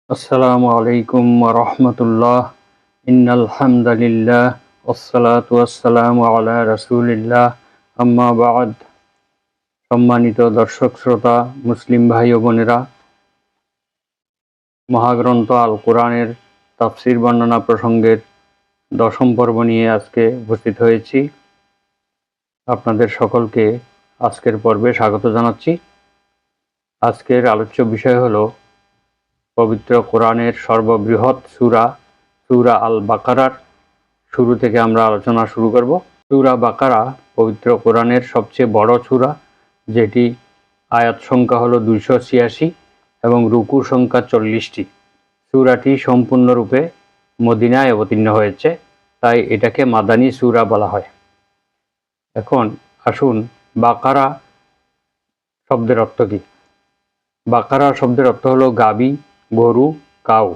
আসসালামু আলাইকুম ওয়া রাহমাতুল্লাহ। ইন্নাল হামদালিল্লাহ ওয়াসসালাতু ওয়াসসালামু আলা রাসূলিল্লাহ। আম্মা বা'দ। সম্মানিত দর্শক শ্রোতা, মুসলিম ভাই ও বোনেরা, মহাগ্রন্থ আল কোরআনের তাফসির বর্ণনা প্রসঙ্গের দশম পর্ব নিয়ে আজকে উপস্থিত হয়েছি। আপনাদের সকলকে আজকের পর্বে স্বাগত জানাচ্ছি। আজকের আলোচ্য বিষয় হলো পবিত্র কোরআনের সর্ববৃহৎ সূরা আল বাকারার শুরু থেকে আমরা আলোচনা শুরু করব। সূরা বাকারা পবিত্র কোরআনের সবচেয়ে বড় সূরা, যেটি আয়াত সংখ্যা হলো 286 এবং রুকু সংখ্যা 40টি। সূরাটি সম্পূর্ণরূপে মদিনায় অবতীর্ণ হয়েছে, তাই এটাকে মাদানী সূরা বলা হয়। এখন আসুন, বাকারা শব্দের অর্থ কী? বাকারা শব্দের অর্থ হলো গাবি, গরু, কাউ।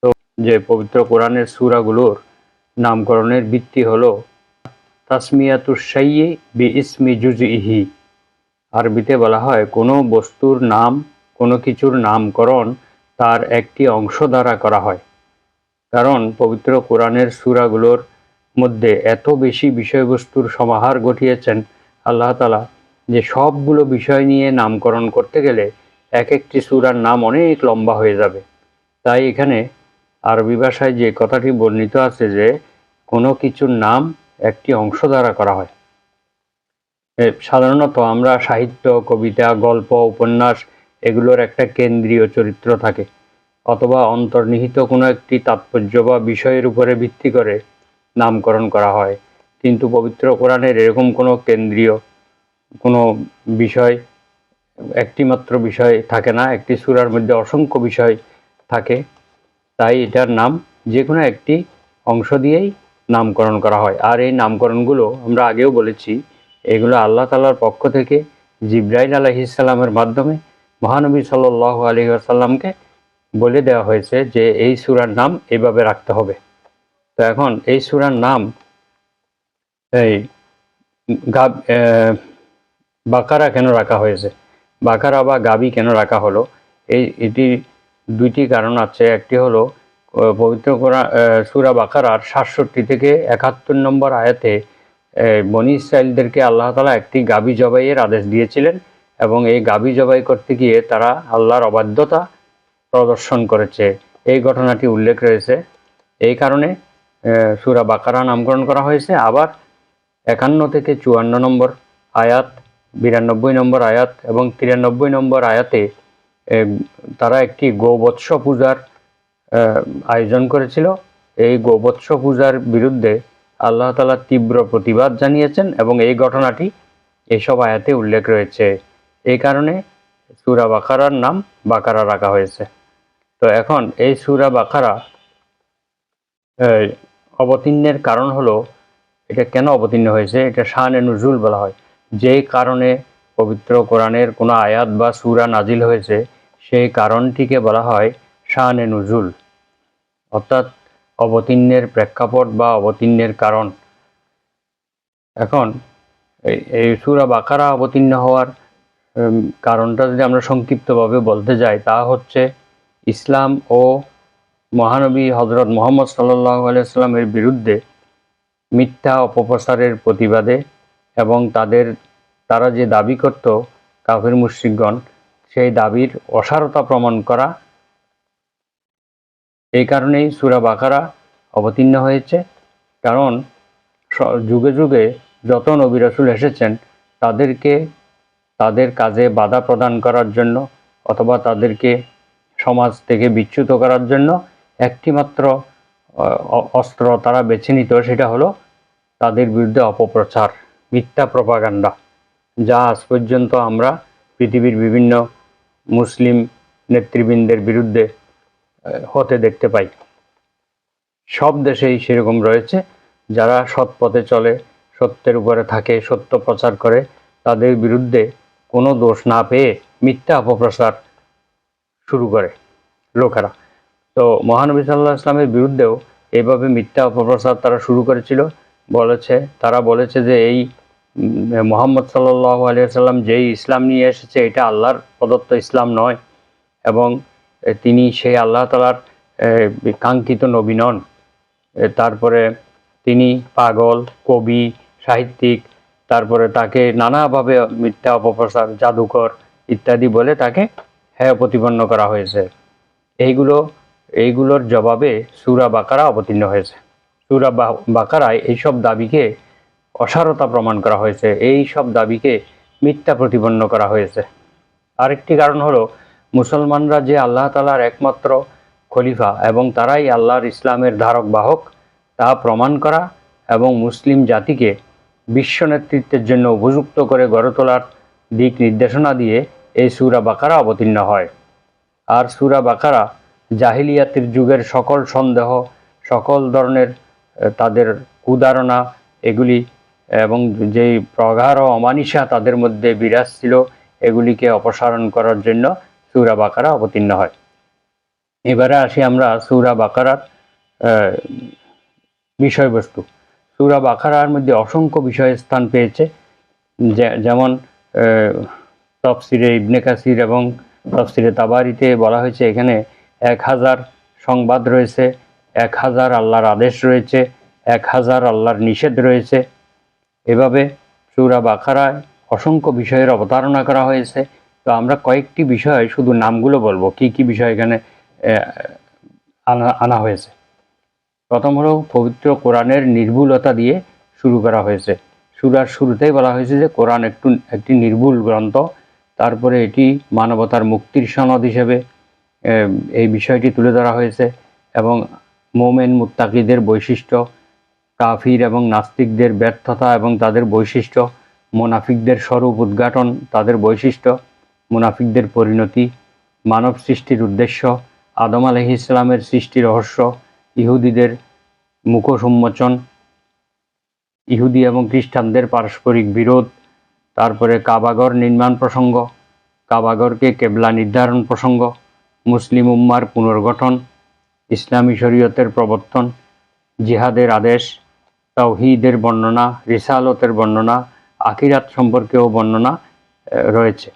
তো যে পবিত্র কোরআনের সূরাগুলোর নামকরণের ভিত্তি হলো তাসমিয়াতুশ শাইয়্যি বিইসমি জুজইহি। আরবিতে বলা হয় কোনো বস্তুর নাম, কোনো কিছুর নামকরণ তার একটি অংশ দ্বারা করা হয়। কারণ পবিত্র কোরআনের সূরাগুলোর মধ্যে এত বেশি বিষয়বস্তুর সমাহার ঘটিয়েছেন আল্লাহ তাআলা যে সবগুলো বিষয় নিয়ে নামকরণ করতে গেলে এক একটি সূরার নাম অনেক লম্বা হয়ে যাবে। তাই এখানে আরবি ভাষায় যে কথাটি বর্ণিত আছে যে কোনো কিছুর নাম একটি অংশ দ্বারা করা হয়। সাধারণত আমরা সাহিত্য, কবিতা, গল্প, উপন্যাস এগুলোর একটা কেন্দ্রীয় চরিত্র থাকে, অথবা অন্তর্নিহিত কোনো একটি তাৎপর্য বা বিষয়ের উপরে ভিত্তি করে নামকরণ করা হয়। কিন্তু পবিত্র কোরআনের এরকম কোনো কেন্দ্রীয় কোনো বিষয়, একটিমাত্র বিষয় থাকে না। একটি সূরার মধ্যে অসংখ্য বিষয় থাকে, তাই এটার নাম যে কোনো একটি অংশ দিয়েই নামকরণ করা হয়। আর এই নামকরণগুলো আমরা আগেও বলেছি, এগুলো আল্লাহ তাআলার পক্ষ থেকে জিবরাইল আলাইহিস সালামের মাধ্যমে মহানবী সাল্লাল্লাহু আলাইহি ওয়াসাল্লামকে বলে দেওয়া হয়েছে যে এই সূরার নাম এভাবে রাখতে হবে। তো এখন এই সূরার নাম এই বাকারা কেন রাখা হয়েছে, বাকারা বা গাবি কেন রাখা হলো, এটির দুইটি কারণ আছে। একটি হলো পবিত্র কোরআন সূরা বাকারার 67 থেকে 71 নম্বর আয়াতে বনী ইসরাইলদেরকে আল্লাহ তাআলা একটি গাবি জবাইয়ের আদেশ দিয়েছিলেন, এবং এই গাবি জবাই করতে গিয়ে তারা আল্লাহর অবাধ্যতা প্রদর্শন করেছে, এই ঘটনাটি উল্লেখ রয়েছে। এই কারণে সূরা বাকারা নামকরণ করা হয়েছে। আবার 51 থেকে 54 নম্বর আয়াত, 92 নম্বর আয়াত এবং 93 নম্বর আয়াতে তারা একটি গোবৎস পূজার আয়োজন করেছিল। এই গোবৎস পূজার বিরুদ্ধে আল্লাহ তাআলা তীব্র প্রতিবাদ জানিয়েছেন এবং এই ঘটনাটি এইসব আয়াতে উল্লেখ রয়েছে। এই কারণে সূরা বাকারার নাম বাকারা রাখা হয়েছে। তো এখন এই সূরা বাকারা অবতীর্ণের কারণ হলো, এটা কেন অবতীর্ণ হয়েছে, এটা শানে নুজুল বলা হয়। যেই কারণে পবিত্র কোরআনের কোনো আয়াত বা সূরা নাজিল হয়েছে, সেই কারণটিকে বলা হয় শানে নুজুল, অর্থাৎ অবতীর্ণের প্রেক্ষাপট বা অবতীর্ণের কারণ। এখন এই সূরা বাকারা অবতীর্ণ হওয়ার কারণটা যদি আমরা সংক্ষিপ্তভাবে বলতে যাই, তা হচ্ছে ইসলাম ও মহানবী হযরত মুহাম্মদ সাল্লাল্লাহু আলাইহি ওয়াসাল্লামের বিরুদ্ধে মিথ্যা অপপ্রচারের প্রতিবাদে, এবং তারা যে দাবি করত কাফির মুশরিকগণ, সেই দাবির অসারতা প্রমাণ করা। এই কারণেই সূরা বাকারা অবতীর্ণ হয়েছে। কারণ যুগে যুগে যত নবী রাসূল এসেছেন, তাদেরকে তাদের কাজে বাধা প্রদান করার জন্য অথবা তাদেরকে সমাজ থেকে বিচ্যুত করার জন্য একটিমাত্র অস্ত্র তারা বেছে নিত, সেটা হলো তাদের বিরুদ্ধে অপপ্রচার, মিথ্যা প্রপাগান্ডা, যা আজ পর্যন্ত আমরা পৃথিবীর বিভিন্ন মুসলিম নেতৃবৃন্দের বিরুদ্ধে হতে দেখতে পাই। সব দেশেই সেরকম রয়েছে, যারা সৎ পথে চলে, সত্যের উপরে থাকে, সত্য প্রচার করে, তাদের বিরুদ্ধে কোনো দোষ না পেয়ে মিথ্যা অপপ্রচার শুরু করে লোকেরা। তো মহানবী সাল্লাল্লাহু আলাইহি ওয়াসাল্লামের বিরুদ্ধেও এইভাবে মিথ্যা অপপ্রচার তারা শুরু করেছিল। তারা বলেছে যে এই মুহাম্মদ সাল্লাল্লাহু আলাইহি ওয়াসাল্লাম যেই ইসলাম নিয়ে এসেছে, এটা আল্লাহর প্রদত্ত ইসলাম নয়, এবং তিনি সেই আল্লাহ তাআলার কাঙ্ক্ষিত নবী নন। তারপরে তিনি পাগল, কবি, সাহিত্যিক, তারপরে তাকে নানাভাবে মিথ্যা অপপ্রচার, জাদুকর ইত্যাদি বলে তাকে হেয় প্রতিপন্ন করা হয়েছে। এইগুলোর জবাবে সূরা বাকারা অবতীর্ণ হয়েছে। সূরা বাকারায় এইসব দাবিকে অসারতা প্রমাণ করা হয়েছে, এই সব দাবিকে মিথ্যা প্রতিপন্ন করা হয়েছে। আরেকটি কারণ হলো মুসলমানরা যে আল্লাহ তাআলার একমাত্র খলিফা এবং তারাই আল্লাহর ইসলামের ধারক বাহক তা প্রমাণ করা এবং মুসলিম জাতিকে বিশ্ব নেতৃত্বের জন্য উপযুক্ত করে গড়ে তোলার দিক নির্দেশনা দিয়ে এই সূরা বাকারা অবতীর্ণ হয়। আর সূরা বাকারা জাহিলিয়াতের যুগের সকল সন্দেহ, সকল ধরনের তাদের কুধারণা এগুলি এবং যেই প্রগাঢ় অমানিসা তাদের মধ্যে বিরাজ ছিল এগুলিকে অপসারণ করার জন্য সূরা বাকারা অবতীর্ণ হয়। এবারে আসি আমরা সূরা বাকারার বিষয়বস্তু। সূরা বাকারার মধ্যে অসংখ্য বিষয় স্থান পেয়েছে, যেমন তাফসিরে ইবনে কাসির এবং তাফসিরে তাবারিতে বলা হয়েছে এখানে 1000 সংবাদ রয়েছে, 1000 আল্লাহর আদেশ রয়েছে, 1000 আল্লাহর নিষেধ রয়েছে। এভাবে সূরা বাকারায় অসংখ্য বিষয়ের অবতারণা করা হয়েছে। তো আমরা কয়েকটি বিষয় শুধু নামগুলো বলবো, কি কি বিষয় এখানে আনা হয়েছে। প্রথম হলো পবিত্র কোরআনের নির্ভুলতা দিয়ে শুরু করা হয়েছে। সূরার শুরুতেই বলা হয়েছে যে কোরআন একটি নির্ভুল গ্রন্থ। তারপরে এটি মানবতার মুক্তির সনদ হিসেবে এই বিষয়টি তুলে ধরা হয়েছে এবং মুমিন মুত্তাকিদের বৈশিষ্ট্য, কাফির এবং নাস্তিকদের ব্যর্থতা এবং তাদের বৈশিষ্ট্য, মুনাফিকদের স্বরূপ উদ্ঘাটন, তাদের বৈশিষ্ট্য, মুনাফিকদের পরিণতি, মানব সৃষ্টির উদ্দেশ্য, আদম আলাইহিস সালামের সৃষ্টি রহস্য, ইহুদিদের মুখোশ উন্মোচন, ইহুদি এবং খ্রিস্টানদের পারস্পরিক বিরোধ, তারপরে কাবাগর নির্মাণ প্রসঙ্গ, কাবাগরকে কেবলা নির্ধারণ প্রসঙ্গ, মুসলিম উম্মার পুনর্গঠন, ইসলামী শরীয়তের প্রবর্তন, জিহাদের আদেশ, তাওহীদের বর্ণনা, রিসালতের বর্ণনা, আখিরাত সম্পর্কেও বর্ণনা রয়েছে।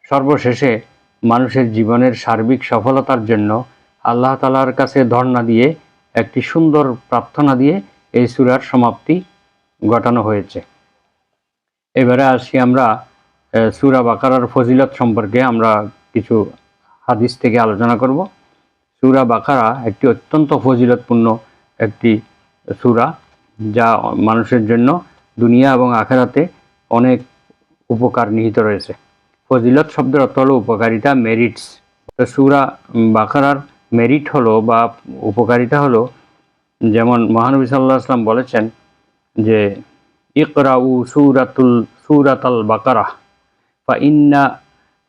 সর্বশেষে মানুষের জীবনের সার্বিক সফলতার জন্য আল্লাহ তাআলার কাছে ধর্ণা দিয়ে একটি সুন্দর প্রার্থনা দিয়ে এই সূরার সমাপ্তি ঘটানো হয়েছে। এবারে আসি আমরা সূরা বাকারার ফজিলত সম্পর্কে আমরা কিছু হাদিস থেকে আলোচনা করব। সূরা বাকারা একটি অত্যন্ত ফজিলতপূর্ণ একটি সূরা, যা মানুষের জন্য দুনিয়া এবং আখিরাতে অনেক উপকার নিহিত রয়েছে। ফজিলত শব্দের অর্থ হলো উপকারিতা, মেরিটস। তো সূরা বাকারার মেরিট হলো বা উপকারিতা হলো, যেমন মহানবী সাল্লাল্লাহু আলাইহি ওয়াসাল্লাম বলেছেন যে ইকরাউ সূরাতাল বাকারাহ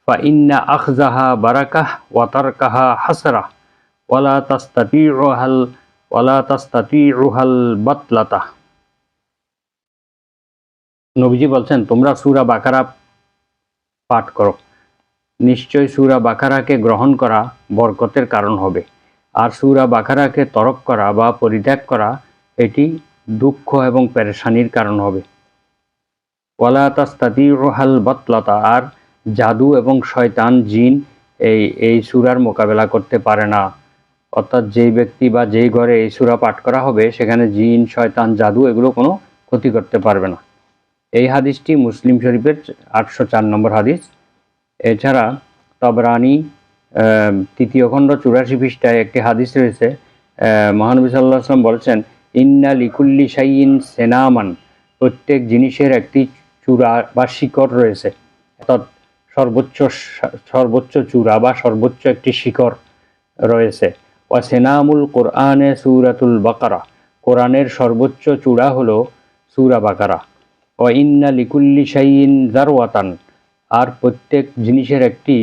ফাইন্না আখযাহা বারাকাহ ওয়া তারকাহা হাসরাহ ওয়ালা তাসতাতিউহাল বাতলাতা। নবীজি বলছেন তোমরা সূরা বাকারা পাঠ করো, নিশ্চয় সূরা বাকারাকে গ্রহণ করা বরকতের কারণ হবে, আর সূরা বাকারাকে তরক করা বা পরিত্যাগ করা এটি দুঃখ এবং পেরেশানির কারণ হবে। ওয়ালা তাসতাতিউহাল বাতলাতা, আর জাদু এবং শয়তান জিন এই সূরার মোকাবেলা করতে পারে না। অর্থাৎ যেই ব্যক্তি বা যেই ঘরে এই সূরা পাঠ করা হবে সেখানে জিন, শয়তান, জাদু এগুলো কোনো ক্ষতি করতে পারবে না। এই হাদিসটি মুসলিম শরীফের 804 নম্বর হাদিস। এছাড়া তাবরানী 3য় খণ্ড 84 পৃষ্ঠায় একটি হাদিস রয়েছে। মহানবী সাল্লাল্লাহু আলাইহি ওয়াসাল্লাম বলেছেন ইন্না লিকুল্লি শাইইন সেনামান, প্রত্যেক জিনিসের একটি চূড়া বা শিকড় রয়েছে। অর্থাৎ সর্বোচ্চ চূড়া বা সর্বোচ্চ একটি শিকড় রয়েছে। ওয়া সেনামুল কোরআনে সূরাতুল বাকারা, কোরআনের সর্বোচ্চ চূড়া হলো সূরা বাকারা। ওয়া ইন্না লিকুল্লি শাইইন যারওয়াতান, আর প্রত্যেক জিনিসের একটি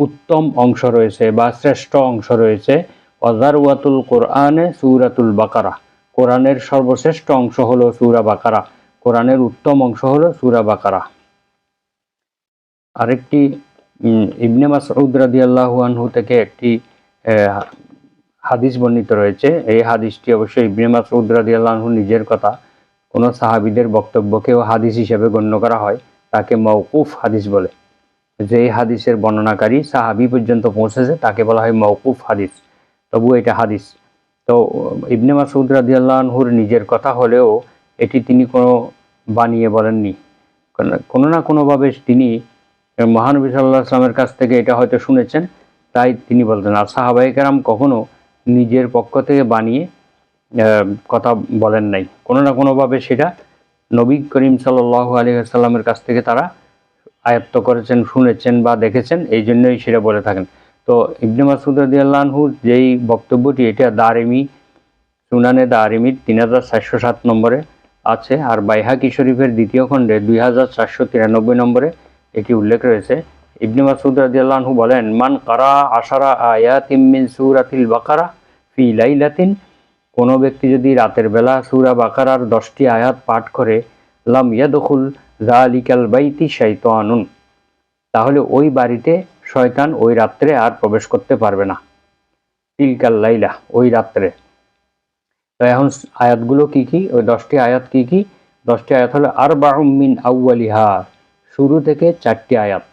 উত্তম অংশ রয়েছে বা শ্রেষ্ঠ অংশ রয়েছে। ওয়া যারওয়াতুল কোরআনে সূরাতুল বাকারা, কোরআনের সর্বশ্রেষ্ঠ অংশ হলো সূরা বাকারা, কোরআনের উত্তম অংশ হলো সূরা বাকারা। আরেকটি ইবনে মাসউদ রাদিয়াল্লাহু আনহু থেকে একটি হাদিস বর্ণিত রয়েছে। এই হাদিসটি অবশ্যই ইবনে মাসউদ রাদিয়াল্লাহু আনহু নিজের কথা, কোনো সাহাবীদের বক্তব্যকেও হাদিস হিসেবে গণ্য করা হয়, তাকে মাওকুফ হাদিস বলে। যেই হাদিসের বর্ণনাকারী সাহাবী পর্যন্ত পৌঁছেছে তাকে বলা হয় মওকুফ হাদিস, তবু এটা হাদিস। তো ইবনে মাসউদ রাদিয়াল্লাহু আনহুর নিজের কথা হলেও এটি তিনি কোনো বানিয়ে বলেননি, কোনো না কোনোভাবে তিনি মহানবী সাল্লাল্লাহু আলাইহি ওয়াসাল্লামের কাছ থেকে এটা হয়তো শুনেছেন, তাই তিনি বলতেন। আর সাহাবায়ে কেরাম কখনো নিজের পক্ষ থেকে বানিয়ে কথা বলেন নাই, কোনো না কোনোভাবে সেটা নবী করিম সাল্লাল্লাহু আলাইহি ওয়াসাল্লামের কাছ থেকে তারা আয়ত্ত করেছেন, শুনেছেন বা দেখেছেন, এই জন্যই সেটা বলে থাকেন। তো ইবনে মাসউদ রাদিয়াল্লাহু আনহুর যেই বক্তব্যটি, এটা দারিমি, সুনানে দারিমির 3407 নম্বরে আছে, আর বাইহাকি শরীফের দ্বিতীয় খণ্ডে 2493 নম্বরে এটি উল্লেখ রয়েছে। ইবনে মাসউদ রাদিয়াল্লাহু আনহু বলেন, মান কারা আশারা আয়াতিম মিন সূরাতিল বাকারা ফি লাইলাতিন, কোনো ব্যক্তি যদি রাতের বেলা সূরা বাকারার 10টি আয়াত পাঠ করে, লাম ইয়াদখুল যালিকাল বাইতি শাইতানুন, তাহলে ওই বাড়িতে শয়তান ওই রাত্রে আর প্রবেশ করতে পারবে না। তিলকাল লাইলা, ওই রাত্রে। তো এখন আয়াতগুলো কি কি, ওই 10টি আয়াত কি কি? 10টি আয়াত হলো আরবাউম মিন আউয়ালিহা, শুরু থেকে 4টি আয়াত,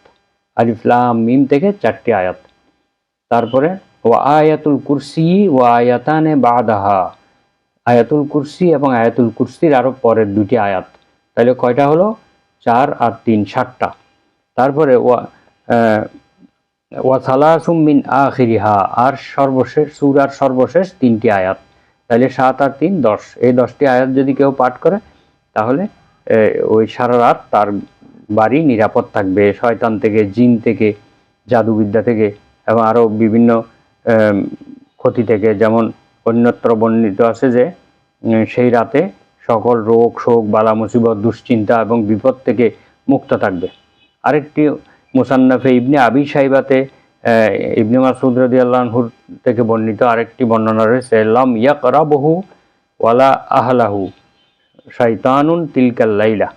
আলিফ লাম মিম থেকে 4টি আয়াত। তারপরে ওয়া আয়াতুল কুরসি ওয়া আয়াতানে বাদাহা, আয়াতুল কুরসি এবং আয়াতুল কুরসির আরো পরের 2টি আয়াত। তাহলে কয়টা হলো? 4 আর 3 7টা। তারপরে ওয়া সালাসুম মিন আখিরিহা, আর সর্বশেষ সূরার সর্বশেষ 3টি আয়াত। তাহলে 7 আর 3 10, এই 10টি আয়াত যদি কেউ পাঠ করে তাহলে ওই সারা রাত তার বাড়ি নিরাপদ থাকবে শয়তান থেকে, জিন থেকে, জাদুবিদ্যা থেকে এবং আরও বিভিন্ন ক্ষতি থেকে। যেমন অন্যত্র বর্ণিত আছে যে সেই রাতে সকল রোগ শোক বালা মুসিবত দুশ্চিন্তা এবং বিপদ থেকে মুক্ত থাকবে। আরেকটি মুসান্নাফে ইবনে আবি শাইবাতে ইবনে মাসউদ রাদিয়াল্লাহু আনহুর থেকে বর্ণিত আরেকটি বর্ণনা রয়েছে, লাম ইয়াকরাবহু ওয়ালা আহলাহু শাইতানুন তিলকাল লাইলা,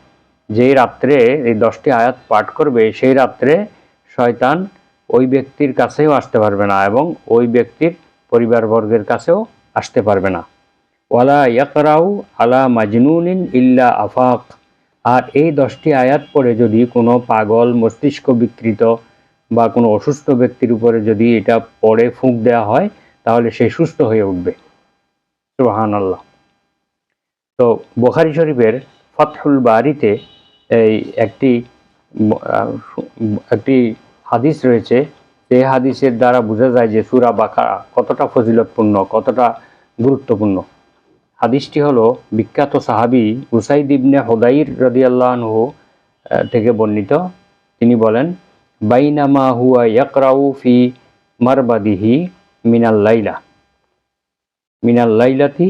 যেই রাত্রে এই 10টি আয়াত পাঠ করবে সেই রাত্রে শয়তান ওই ব্যক্তির কাছেও আসতে পারবে না এবং ওই ব্যক্তির পরিবারবর্গের কাছেও আসতে পারবে না। ওয়ালা ইয়াকরাউ আলা মাজনুনিন ইল্লা আফাক, আর এই 10টি আয়াত পড়ে যদি কোনো পাগল, মস্তিষ্ক বিকৃত বা কোনো অসুস্থ ব্যক্তির উপরে যদি এটা পড়ে ফুঁক দেওয়া হয় তাহলে সে সুস্থ হয়ে উঠবে। সুবহানাল্লাহ। তো বুখারী শরীফের ফাতহুল বারিতে এই একটি হাদিস রয়েছে, সেই হাদিসের দ্বারা বোঝা যায় যে সূরা বাকারা কতটা ফজিলতপূর্ণ, কতটা গুরুত্বপূর্ণ। হাদিসটি হলো বিখ্যাত সাহাবী উসাইদ ইবনে হুদাইর রাদিয়াল্লাহু আনহু থেকে বর্ণিত। তিনি বলেন, বাইনামা হুয়া ইয়াকরাউ ফি মারবাদিহি মিনাল লাইলাতি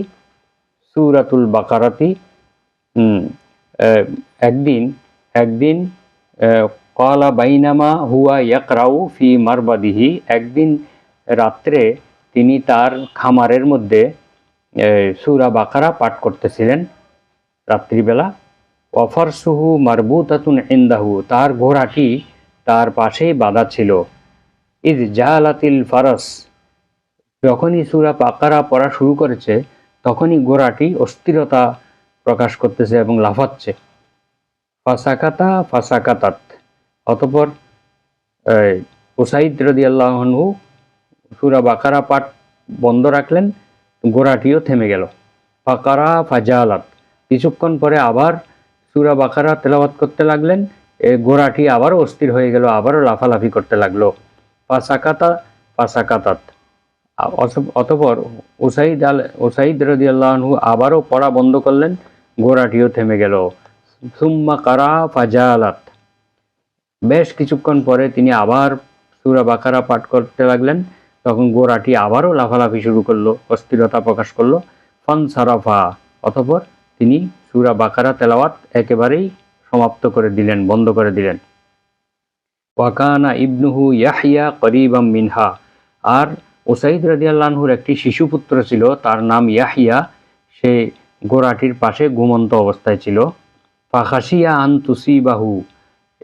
সূরাতুল বাকারাতি, একদিন ক্বালা বাইনামা হুয়া ইয়াকরাউ ফি মারবাদিহি, একদিন রাত্রে তিনি তার খামারের মধ্যে সূরা বাকারা পাঠ করতেছিলেন রাত্রিবেলা। ওয়াফারসুহু মারবুতাতুন ইনদাহু, তার ঘোড়াটি তার পাশেই বাঁধা ছিল। ইজ জালাতিল ফারাস, যখনই সূরা বাকারা পড়া শুরু করেছে তখনই ঘোড়াটি অস্থিরতা প্রকাশ করতেছে এবং লাফাচ্ছে। ফাসাকাতাত, অতঃপর উসাইদ রাদিয়াল্লাহু আনহু সূরা বাকারা পাঠ বন্ধ রাখলেন, ঘোড়াটিও থেমে গেল। ফাকারা ফাজালাত, কিছুক্ষণ পরে আবার সূরা বাকারা তেলাওয়াত করতে লাগলেন, ঘোড়াটি আবারও অস্থির হয়ে গেল, আবারও লাফালাফি করতে লাগলো। ফাসাকাতাত, অতঃপর উসাইদ রাদিয়াল্লাহু আনহু আবারও পড়া বন্ধ করলেন, ঘোড়াটিও থেমে গেল। সুম্মা কারা ফাজালাত, বেশ কিছুক্ষণ পরে তিনি আবার সূরা বাকারা পাঠ করতে লাগলেন, তখন ঘোড়াটি আবারও লাফালাফি শুরু করলো, অস্থিরতা প্রকাশ করলো। ফানসারাফা, অতঃপর তিনি সূরা বাকারা তেলাওয়াত একেবারেই সমাপ্ত করে দিলেন, বন্ধ করে দিলেন। ওয়াকানা ইবনুহু ইয়াহইয়া করিবাম মিনহা, আর উসাইদ রাদিয়াল্লাহু আনহুর একটি শিশুপুত্র ছিল, তার নাম ইয়াহইয়া, সে ঘোড়াটির পাশে ঘুমন্ত অবস্থায় ছিল। ফাখাশিয়া আন তুসিবাহু,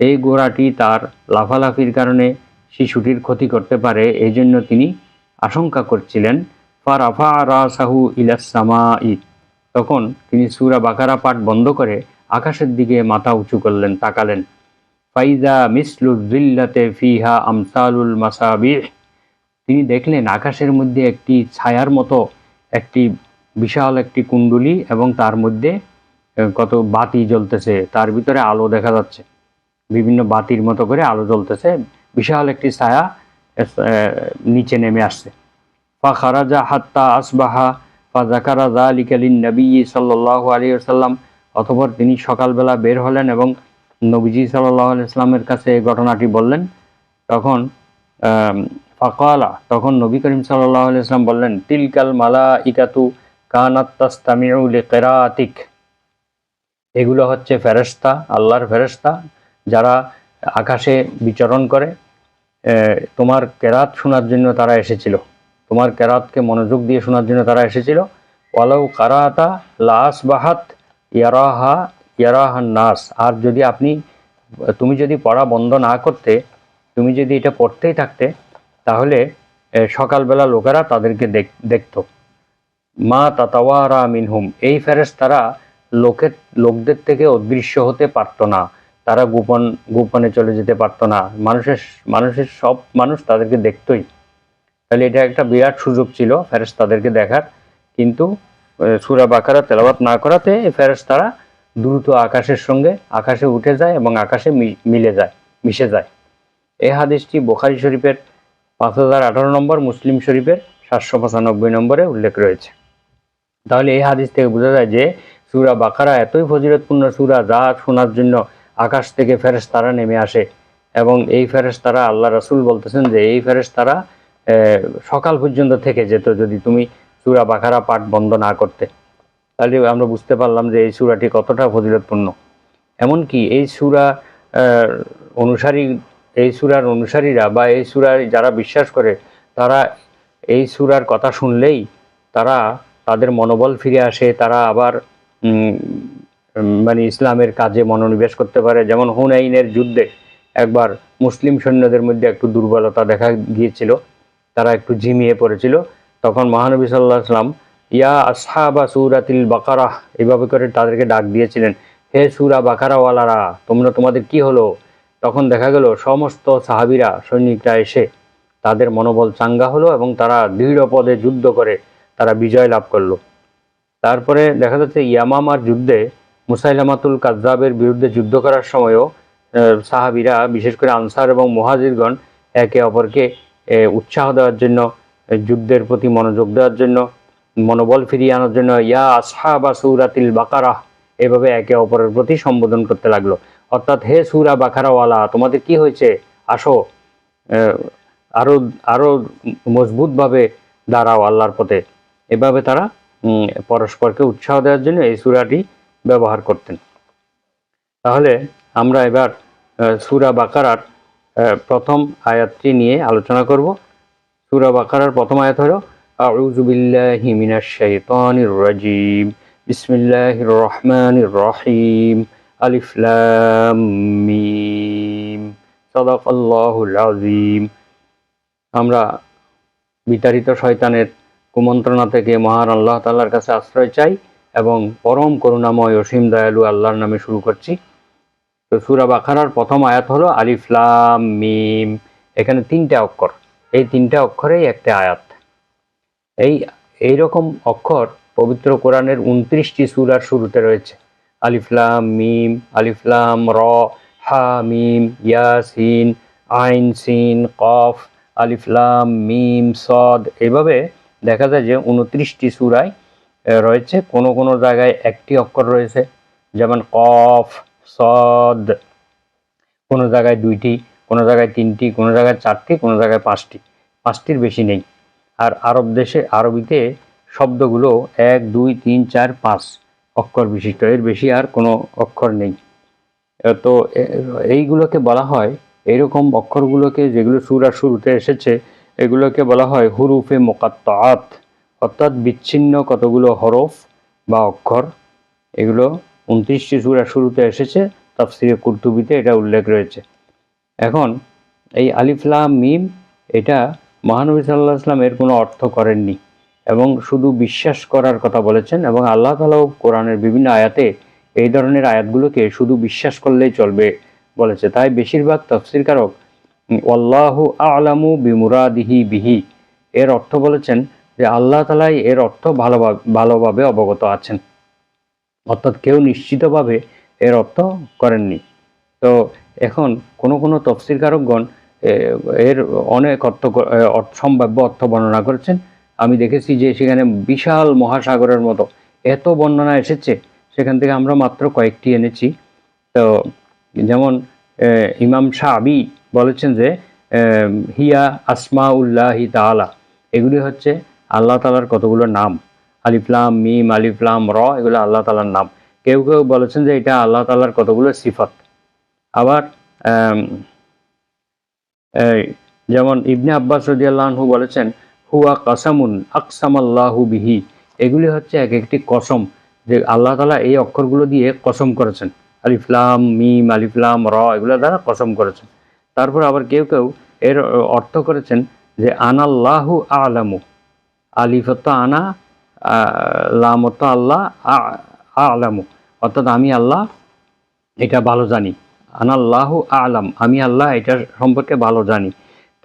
এই ঘোড়াটি তার লাফালাফির কারণে শিশুটির ক্ষতি করতে পারে, এই জন্য তিনি আশঙ্কা করছিলেন। ফারাফা রাসাহু ইলাস সামাই, তখন তিনি সূরা বাকারা পাঠ বন্ধ করে আকাশের দিকে মাথা উঁচু করলেন, তাকালেন। ফাইজা মিসলু যিল্লাতে ফিহা আমসালুল মাসাবিহ, তিনি দেখলেন আকাশের মধ্যে একটি ছায়ার মতো একটি বিশাল একটি কুণ্ডলী এবং তার মধ্যে কত বাতি জ্বলতেছে, তার ভিতরে আলো দেখা যাচ্ছে, বিভিন্ন বাতির মতো করে আলো জ্বলতেছে, বিশাল একটি ছায়া নিচে নেমে আসছে। ফাখারাজা হাত্তা আসবাহা ফাযাকারা যালিকা লিন-নবী সাল্লাল্লাহু আলাইহি ওয়াসাল্লাম, অতঃপর তিনি সকালবেলা বের হলেন এবং নবীজি সাল্লাল্লাহু আলাইহি ওয়াসাল্লামের কাছে এই ঘটনাটি বললেন। তখন ফাকালা, তখন নবী করিম সাল্লাল্লাহু আলাইহি ওয়াসাল্লাম বললেন, তিলকাল মালাইকাতু কানাত তাসতামিউ লিকিরাআতিক, এগুলো হচ্ছে ফেরেশতা, আল্লাহর ফেরেশতা, যারা আকাশে বিচরণ করে, তোমার কেরাত শোনার জন্য তারা এসেছিল, তোমার কেরাতকে মনোযোগ দিয়ে শোনার জন্য তারা এসেছিল। ওয়ালাউ কারাতা লা আসবাহাত ইয়ারাহান নাস, আর যদি তুমি যদি পড়া বন্ধ না করতে, তুমি যদি এটা পড়তেই থাকতে, তাহলে সকালবেলা লোকেরা তাদেরকে দেখত। মা তাতাওয়ারা মিনহুম, এই ফেরেশতারা লোকদের থেকে অদৃশ্য হতে পারত না, তারা গোপনে চলে যেতে পারত না, মানুষের সব মানুষ তাদেরকে দেখতই। তাহলে এটা একটা বিরাট সুযোগ ছিল ফেরেশতাদেরকে দেখার, কিন্তু সূরা বাকারা তেলাওয়াত না করাতে ফেরেশতারা দ্রুত আকাশে উঠে যায় এবং আকাশে মিশে যায়। এই হাদিসটি বুখারী শরীফের 5018 নম্বর, মুসলিম শরীফের 795 নম্বরে উল্লেখ রয়েছে। তাহলে এই হাদিস থেকে বোঝা যায় যে সূরা বাকারা এতই ফজিলতপূর্ণ সূরা, যা শোনার জন্য আকাশ থেকে ফেরেশতারা নেমে আসে, এবং এই ফেরেশতারা, আল্লাহ রাসূল বলতেছেন যে এই ফেরেশতারা সকাল পর্যন্ত থেকে যেত যদি তুমি সূরা বাকারা পাঠ বন্ধ না করতে। তাহলে আমরা বুঝতে পারলাম যে এই সূরাটি কতটা ফজিলতপূর্ণ। এমনকি এই সূরার অনুসারীরা বা এই সূরায় যারা বিশ্বাস করে, তারা এই সূরার কথা শুনলেই তাদের মনোবল ফিরে আসে, তারা আবার ইসলামের কাজে মনোনিবেশ করতে পারে। যেমন হুনাইনের যুদ্ধে একবার মুসলিম সৈন্যদের মধ্যে একটু দুর্বলতা দেখা গিয়েছিল, তারা একটু ঝিমিয়ে পড়েছিল। তখন মহানবী সাল্লাল্লাহু আলাইহি ওয়াসাল্লাম ইয়া আসহাবা সূরাতিল বাকারা এইভাবে করে তাদেরকে ডাক দিয়েছিলেন, হে সূরা বাকারাওয়ালারা, তোমাদের কি হলো? তখন দেখা গেল সমস্ত সাহাবীরা, সৈনিকরা এসে তাদের মনোবল চাঙ্গা হলো এবং তারা দৃঢ় পদে যুদ্ধ করে তারা বিজয় লাভ করলো। তারপরে দেখা যাচ্ছে ইয়ামামার যুদ্ধে মুসাইলামাতুল কাজ্জাবের বিরুদ্ধে যুদ্ধ করার সময়ও সাহাবীরা, বিশেষ করে আনসার এবং মুহাজিরগণ, একে অপরকে উৎসাহ দেওয়ার জন্য, যুদ্ধের প্রতি মনোযোগ দেওয়ার জন্য, মনোবল ফিরিয়ে আনার জন্য ইয়া আসহাবা সূরাতিল বাকারা এভাবে একে অপরের প্রতি সম্বোধন করতে লাগলো। অর্থাৎ হে সূরা বাকারাওয়ালা, তোমাদের কি হয়েছে, আসো আরো মজবুতভাবে দাঁড়াও আল্লাহর পথে। এভাবে তারা পরস্পরকে উৎসাহ দেওয়ার জন্য এই সূরাটি ব্যবহার করতেন। তাহলে আমরা এবার সূরা বাকারার প্রথম আয়াতটি নিয়ে আলোচনা করব। সূরা বাকারার প্রথম আয়াত হলো আউযু বিল্লাহি মিনাশ শাইতানির রাজীম, বিসমিল্লাহির রহমানির রহিম, আলিফ লাম মিম, সাদাকাল্লাহুল আযীম। আমরা বিতাড়িত শয়তানের কুমন্ত্রণা থেকে মহান আল্লাহ তাআলার কাছে আশ্রয় চাই এবং পরম করুণাময় অসীম দয়ালু আল্লাহর নামে শুরু করছি। তো সূরা বাকারার প্রথম আয়াত হলো আলিফ লাম মিম। এখানে 3টা অক্ষর, এই 3টা অক্ষরেই একটা আয়াত। এইরকম অক্ষর পবিত্র কোরআনের 29টি সূরার শুরুতে রয়েছে। আলিফ লাম মিম, আলিফ লাম র, হা মিম, ইয়াসিন, আইন সিন কফ, আলিফ লাম মিম সদ। এভাবে দেখা যায় যে 29টি সূরায় রয়েছে। কোনো জায়গায় একটি অক্ষর রয়েছে, যেমন কফ, সদ, কোনো জায়গায় 2টি, কোনো জায়গায় 3টি, কোনো জায়গায় 4টি, কোনো জায়গায় 5টি, 5টির বেশি নেই। আর আরবিতে শব্দগুলো 1 2 3 4 5 অক্ষর বিশিষ্ট, এর বেশি আর কোনো অক্ষর নেই। তো এইগুলোকে বলা হয়, এইরকম অক্ষরগুলোকে যেগুলো সূরার শুরুতে এসেছে, এগুলোকে বলা হয় হুরুফে মুকাত্তাআত, অর্থাৎ বিচ্ছিন্ন কতগুলো হরফ বা অক্ষর। এগুলো 29টি সূরার শুরুতে এসেছে, তাফসিরে কুরতুবিতে এটা উল্লেখ রয়েছে। এখন এই আলিফ লাম মিম, এটা মহানবী সাল্লাল্লাহু আলাইহি ওয়াসাল্লাম এর কোনো অর্থ করেননি এবং শুধু বিশ্বাস করার কথা বলেছেন। এবং আল্লাহ তাআলাও কোরআনের বিভিন্ন আয়াতে এই ধরনের আয়াতগুলোকে শুধু বিশ্বাস করলেই চলবে, বলেছে। তাই বেশিরভাগ তাফসীরকারক আল্লাহু আ'লামু বিমুরাদিহি বিহি এর অর্থ বলেছেন যে আল্লাহ তাআলাই এর অর্থ ভালোভাবে অবগত আছেন, অর্থাৎ কেউ নিশ্চিতভাবে এর অর্থ করেননি। তো এখন কোনো তফসিরকারকগণ এর অনেক সম্ভাব্য অর্থ বর্ণনা করেছেন। আমি দেখেছি যে সেখানে বিশাল মহাসাগরের মতো এত বর্ণনা এসেছে, সেখান থেকে আমরা মাত্র কয়েকটি এনেছি। তো যেমন ইমাম শাআবী বলেছেন যে হিয়া আসমাউল্লাহি তাআলা, এগুলি হচ্ছে আল্লাহ তাআলার কতগুলো নাম। আলিফ লাম মিম, আলিফ লাম র, এগুলো আল্লাহ তাআলার নাম। কেউ বলেছেন যে এটা আল্লাহ তাআলার কতগুলো সিফাত। আবার যেমন ইবনে আব্বাস রাদিয়াল্লাহু আনহু বলেছেন হুয়া কাসামুন আকসামাল্লাহু বিহি, এগুলি হচ্ছে এক একটি কসম, যে আল্লাহ তাআলা এই অক্ষরগুলো দিয়ে কসম করেছেন। আলিফ লাম মিম, আলিফ লাম র, এগুলো দ্বারা কসম করেছেন। তারপর আবার কেউ এর অর্থ করেছেন যে আনাল্লাহু আ'লামু, আলিফ অর্থ আনা, লাম অর্থ আল্লাহ, আ'লামু অর্থাৎ আমি আল্লাহ এটা ভালো জানি। আনাল্লাহু আ'লাম, আমি আল্লাহ এটা সম্পর্কে ভালো জানি।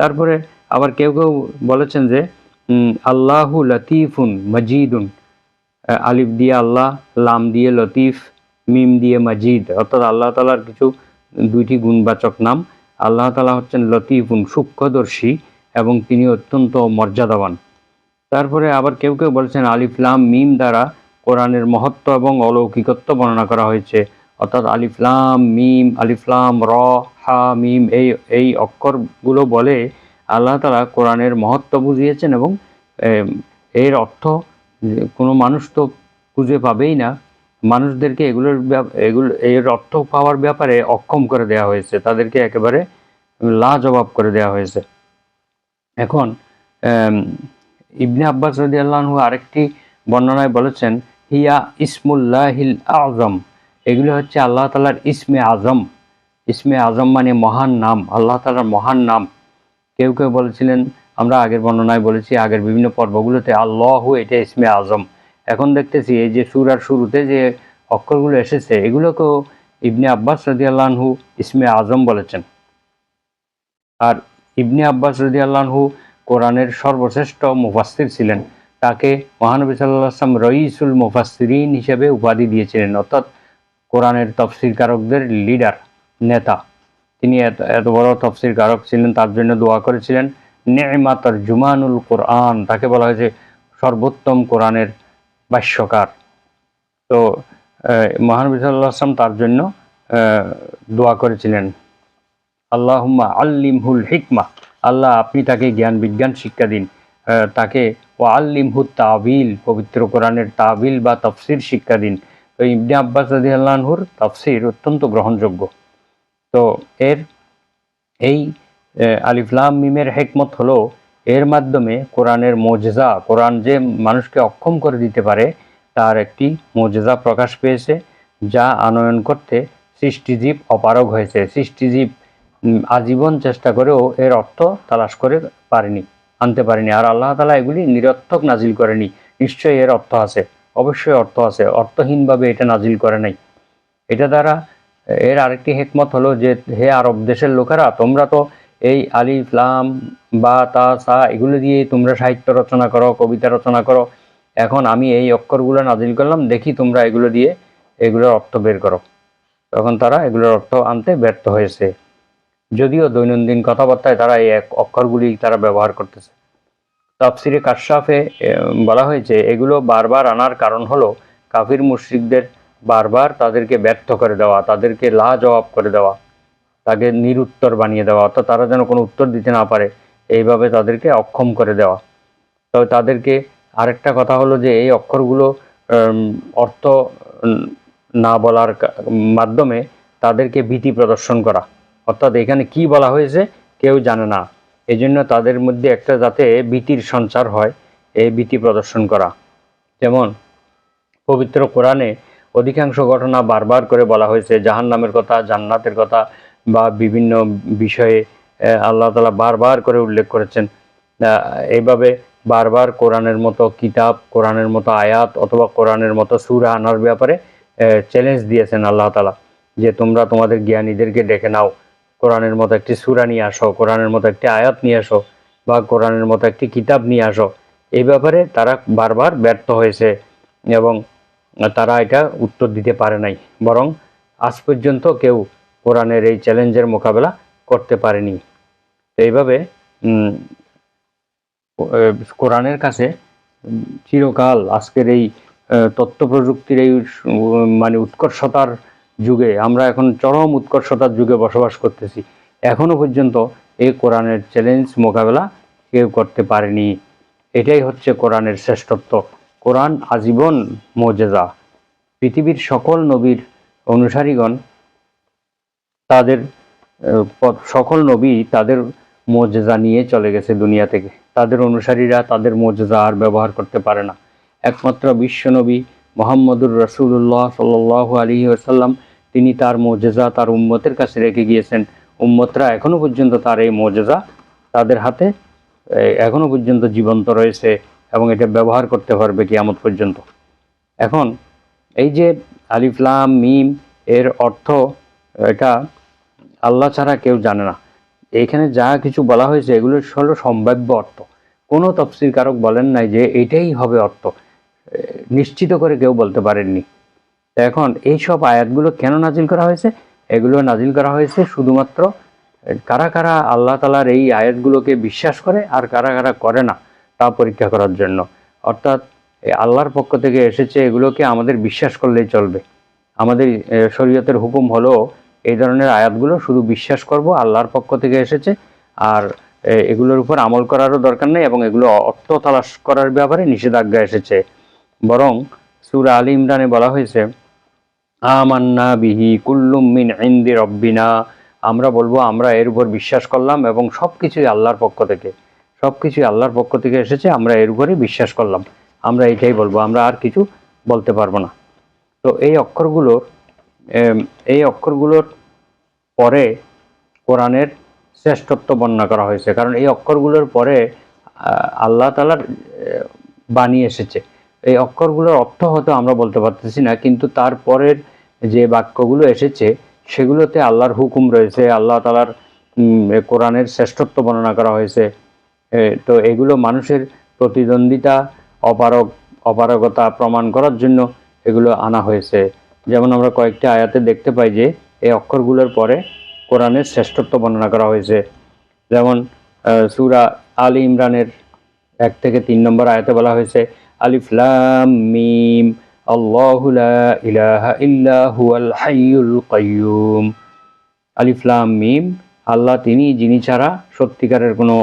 তারপরে আবার কেউ বলেছেন যে আল্লাহু লতিফুন মজিদুন, আলিফ দিয়ে আল্লাহ, লাম দিয়ে লতিফ, মিম দিয়ে মজিদ, অর্থাৎ আল্লাহ তাআলার কিছু দুইটি গুণবাচক নাম। আল্লাহ তাআলা হচ্ছেন লতিফুন, সূক্ষ্মদর্শী, এবং তিনি অত্যন্ত মর্যাদাবান। তারপরে আবার কেউ বলেছেন আলিফ লাম মিম দ্বারা কোরআনের মহত্ব এবং অলৌকিকত্ব বর্ণনা করা হয়েছে, অর্থাৎ আলিফ লাম মিম, আলিফ লাম র, হা মিম, এই অক্ষরগুলো বলে আল্লাহ তাআলা কোরআনের মহত্ব বুঝিয়েছেন, এবং এর অর্থ কোনো মানুষ তো খুঁজে পাবেই না। মানুষদেরকে এর অর্থ পাওয়ার ব্যাপারে অক্ষম করে দেওয়া হয়েছে, তাদেরকে একেবারে লাজবাব করে দেওয়া হয়েছে। এখন ইবনে আব্বাস রাদিয়াল্লাহু আনহু আরেকটি বর্ণনায় বলেছেন হিয়া ইসমুল্লাহিল আযম, এগুলো হচ্ছে আল্লাহ তাআলার ইসমে আজম। ইসমে আজম মানে মহান নাম, আল্লাহ তাআলার মহান নাম। কেউ বলেছিলেন, আমরা আগের বর্ণনায় বলেছি, আগের বিভিন্ন পর্বগুলোতে আল্লাহু এটা ইসমে আজম। এখন দেখতেছি এই যে সূরার শুরুতে যে অক্ষরগুলো এসেছে, এগুলোকেও ইবনে আব্বাস রাদিয়াল্লাহু আনহু ইসমে আজম বলেছেন। আর ইবনে আব্বাস রাদিয়াল্লাহু আনহু কোরআনের সর্বশ্রেষ্ঠ মুফাসসির ছিলেন। তাকে মহানবী সাল্লাল্লাহু আলাইহি ওয়াসাল্লাম রইসুল মুফাসসিরিন হিসেবে উপাধি দিয়েছিলেন, অর্থাৎ কোরআনের তফসিরকারকদের লিডার, নেতা। তিনি এত বড় তফসিরকারক ছিলেন, তার জন্য দোয়া করেছিলেন নি'মা তারজুমানুল কোরআন, তাকে বলা হয়েছে সর্বোত্তম কোরআনের ভাষ্যকার। তো মহানবী সাল্লাল্লাহু আলাইহি ওয়াসাল্লাম তার জন্য দোয়া করেছিলেন আল্লাহুম্মা আল্লিমহুল হিকমা, আল্লাহ আপনি তাকে জ্ঞান বিজ্ঞান শিক্ষা দিন, তাকে ও আল্লিমহুত তাবিল, পবিত্র কোরআনের তাবিল বা তাফসির শিক্ষা দিন। তো ইবনে আব্বাস রাদিয়াল্লাহু আনহুর তাফসির অত্যন্ত গ্রহণযোগ্য। তো এই আলিফ লাম মিমের হিকমত হলো এর মাধ্যমে কোরআনের মুজিজা, কোরআন যে মানুষকে অক্ষম করে দিতে পারে তার একটি মুজিজা প্রকাশ পেয়েছে, যা আনয়ন করতে সৃষ্টিজীব অপারগ হয়েছে। সৃষ্টিজীব আজীবন চেষ্টা করেও এর অর্থ তালাশ করে আনতে পারেনি। আর আল্লাহ তাআলা এগুলি নিরর্থক নাজিল করেনি, নিশ্চয়ই এর অর্থ আছে, অবশ্যই অর্থ আছে, অর্থহীনভাবে এটা নাজিল করে নাই। এটা দ্বারা এর আরেকটি হিকমত হলো যে হে আরব দেশের লোকেরা, তোমরা তো এই আলিফ লাম বা তা সা এগুলো দিয়ে তোমরা সাহিত্য রচনা করো, কবিতা রচনা করো, এখন আমি এই অক্ষরগুলো নাজিল করলাম, দেখি তোমরা এগুলো দিয়ে এগুলোর অর্থ বের করো। তখন তারা এগুলোর অর্থ আনতে ব্যর্থ হয়েছে, যদিও দৈনন্দিন কথাবার্তায় তারা এই অক্ষরগুলি তারা ব্যবহার করতেছে। তাফসিরে কাশফে বলা হয়েছে এগুলো বারবার আনার কারণ হলো কাফির মুশরিকদের বারবার তাদেরকে ব্যর্থ করে দেওয়া, তাদেরকে লাজবাব করে দেওয়া, তাকে নিরুত্তর বানিয়ে দেওয়া, অর্থাৎ তারা যেন কোনো উত্তর দিতে না পারে, এইভাবে তাদেরকে অক্ষম করে দেওয়া। তবে তাদেরকে আরেকটা কথা হলো যে এই অক্ষরগুলো অর্থ না বলার মাধ্যমে তাদেরকে ভীতি প্রদর্শন করা, অর্থাৎ এখানে কি বলা হয়েছে কেউ জানে না, এই জন্য তাদের মধ্যে একটা যাতে ভীতির সঞ্চার হয়, এই ভীতি প্রদর্শন করা। যেমন পবিত্র কোরআনে অধিকাংশ ঘটনা বারবার করে বলা হয়েছে, জাহান্নামের কথা, জান্নাতের কথা বা বিভিন্ন বিষয়ে আল্লাহ তাআলা বারবার করে উল্লেখ করেছেন। এইভাবে বারবার কোরআনের মতো কিতাব, কোরআনের মতো আয়াত অথবা কোরআনের মতো সূরা আনার ব্যাপারে চ্যালেঞ্জ দিয়েছেন আল্লাহ তাআলা, যে তোমরা তোমাদের জ্ঞানীদেরকে ডেকে নাও, কোরআনের মতো একটি সূরা নিয়ে আসো, কোরআনের মতো একটি আয়াত নিয়ে আসো, বা কোরআনের মতো একটি কিতাব নিয়ে আসো। এই ব্যাপারে তারা বারবার ব্যর্থ হয়েছে এবং তারা এটা উত্তর দিতে পারে নাই, বরং আজ পর্যন্ত কেউ কোরআনের এই চ্যালেঞ্জের মোকাবেলা করতে পারেনি। তো এইভাবে কোরআনের কাছে চিরকাল আজকের এই তথ্য প্রযুক্তির এই মানে উৎকর্ষতার যুগে, আমরা এখন চরম উৎকর্ষতার যুগে বসবাস করতেছি, এখনো পর্যন্ত এই কোরআনের চ্যালেঞ্জ মোকাবেলা কেউ করতে পারেনি। এটাই হচ্ছে কোরআনের শ্রেষ্ঠত্ব। কোরআন আজীবন মুজিজা। পৃথিবীর সকল নবীর অনুসারীগণ তাদের সকল নবী তাদের মুজিজা নিয়ে চলে গেছে দুনিয়া থেকে। তাদের অনুসারীরা তাদের মুজিজা আর ব্যবহার করতে পারে না। একমাত্র বিশ্বনবী মুহাম্মদুর রাসূলুল্লাহ সাল্লাল্লাহু আলাইহি ওয়াসাল্লাম, তিনি তার মুজিজা তার উম্মতের কাছে রেখে গিয়েছেন। উম্মতরা এখনো পর্যন্ত তার এই মুজিজা তাদের হাতে এখনো পর্যন্ত জীবন্ত রয়েছে এবং এটা ব্যবহার করতে পারবে কিয়ামত পর্যন্ত। এখন এই যে আলিফ লাম মিম এর অর্থ, এটা আল্লাহ ছাড়া কেউ জানে না। এইখানে যা কিছু বলা হয়েছে এগুলো হলো সম্ভাব্য অর্থ। কোনো তাফসীরকারক বলেন নাই যে এটাই হবে অর্থ, নিশ্চিত করে কেউ বলতে পারেননি। তো এখন এইসব আয়াতগুলো কেন নাজিল করা হয়েছে? এগুলো নাজিল করা হয়েছে শুধুমাত্র কারা কারা আল্লাহ তাআলার এই আয়াতগুলোকে বিশ্বাস করে আর কারা কারা করে না তা পরীক্ষা করার জন্য। অর্থাৎ আল্লাহর পক্ষ থেকে এসেছে, এগুলোকে আমাদের বিশ্বাস করলেই চলবে। আমাদের শরীয়তের হুকুম হলো এই ধরনের আয়াতগুলো শুধু বিশ্বাস করব, আল্লাহর পক্ষ থেকে এসেছে, আর এগুলোর উপর আমল করারও দরকার নেই এবং এগুলো অর্থ তালাশ করার ব্যাপারে নিষেধাজ্ঞা এসেছে। বরং সূরা আলী ইমরানে বলা হয়েছে, আমান্না বিহি কুল্লুম মিন ইনদি রব্বিনা, আমরা বলবো আমরা এর উপর বিশ্বাস করলাম এবং সবকিছুই আল্লাহর পক্ষ থেকে, সবকিছুই আল্লাহর পক্ষ থেকে এসেছে, আমরা এর উপরে বিশ্বাস করলাম। আমরা এটাই বলবো, আমরা আর কিছু বলতে পারবো না। তো এই অক্ষরগুলোর পরে কোরআনের শ্রেষ্ঠত্ব বর্ণনা করা হয়েছে, কারণ এই অক্ষরগুলোর পরে আল্লাহ তাআলার বাণী এসেছে। এই অক্ষরগুলোর অর্থ হয়তো আমরা বলতে পারতেছি না, কিন্তু তারপরের যে বাক্যগুলো এসেছে সেগুলোতে আল্লাহর হুকুম রয়েছে, আল্লাহ তাআলার কোরআনের শ্রেষ্ঠত্ব বর্ণনা করা হয়েছে। তো এগুলো মানুষের প্রতিদ্বন্দ্বিতা, অপারগতা প্রমাণ করার জন্য এগুলো আনা হয়েছে। যেমন আমরা কয়েকটি আয়াতে দেখতে পাই যে এই অক্ষরগুলোর পরে কোরআনের শ্রেষ্ঠত্ব বর্ণনা করা হয়েছে। যেমন সূরা আলী ইমরানের 1 থেকে 3 নম্বর আয়াতে বলা হয়েছে, আলিফ লাম মিম আল্লাহু লা ইলাহা ইল্লা হুয়াল হাইয়ুল কাইয়্যুম। আলিফ লাম মিম, আল্লাহ তিনি যিনি ছাড়া সত্যিকারের কোনো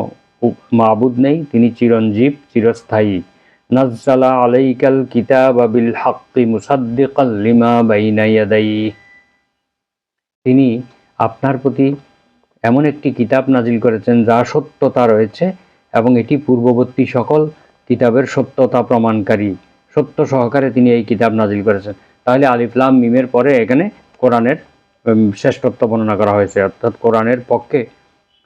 মাবুদ নেই, তিনি চিরঞ্জীব চিরস্থায়ী। নাজ্জালা আলাইকাল কিতাবা বিল হাক্কি মুসাদ্দিকাল লিমা বাইনা ইয়াদাইহি, তিনি আপনার প্রতি এমন একটি কিতাব নাজিল করেছেন যা সত্যতা রয়েছে এবং এটি পূর্ববর্তী সকল কিতাবের সত্যতা প্রমাণকারী। সত্য সহকারে তিনি এই কিতাব নাজিল করেছেন। তাহলে আলিফ লাম মিমের পরে এখানে কোরআনের শ্রেষ্ঠত্ব বর্ণনা করা হয়েছে, অর্থাৎ কোরআনের পক্ষে,